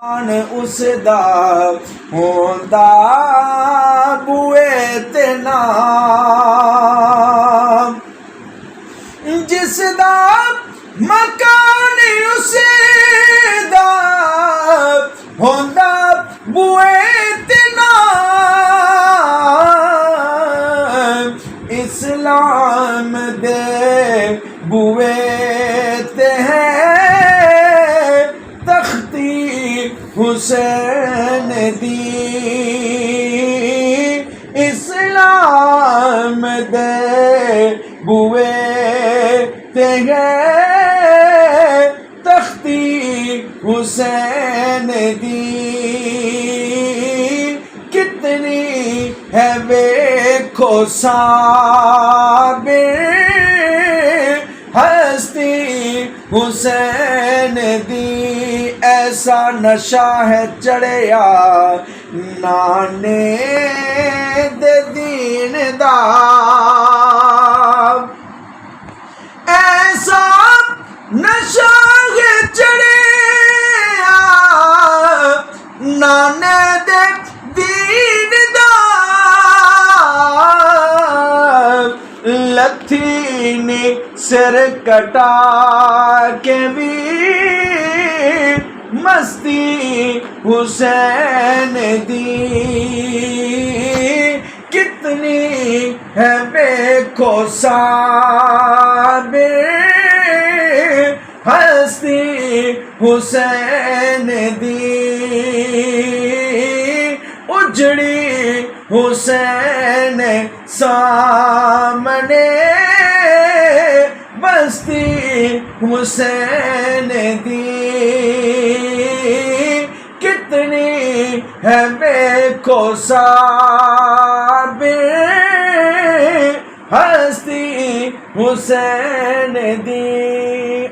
اس دا ہوندا بوئے تے نام، جس دا مکان اس دا ہوندا بوئے تے نام، اسلام دے بوئے تے ہیں حسین دی، اسلام دے بوئے تے ہے تختی حسین دی، کتنی ہے ویکھو صابر ہستی حسین دی، ایسا نشہ ہے چڑھیا نانے دے دین دا، ایسا نشہ ہے چڑھیا نانے دے دین دا، لتھی نے سر کٹا کے بھی مستی حسین دی، کتنی ہے ویکھو صابر ہستی حسین دی، اجڑی حسین سامنے بستی حسین دی، کتنی ہے ویکھو صابر ہستی حسین دی۔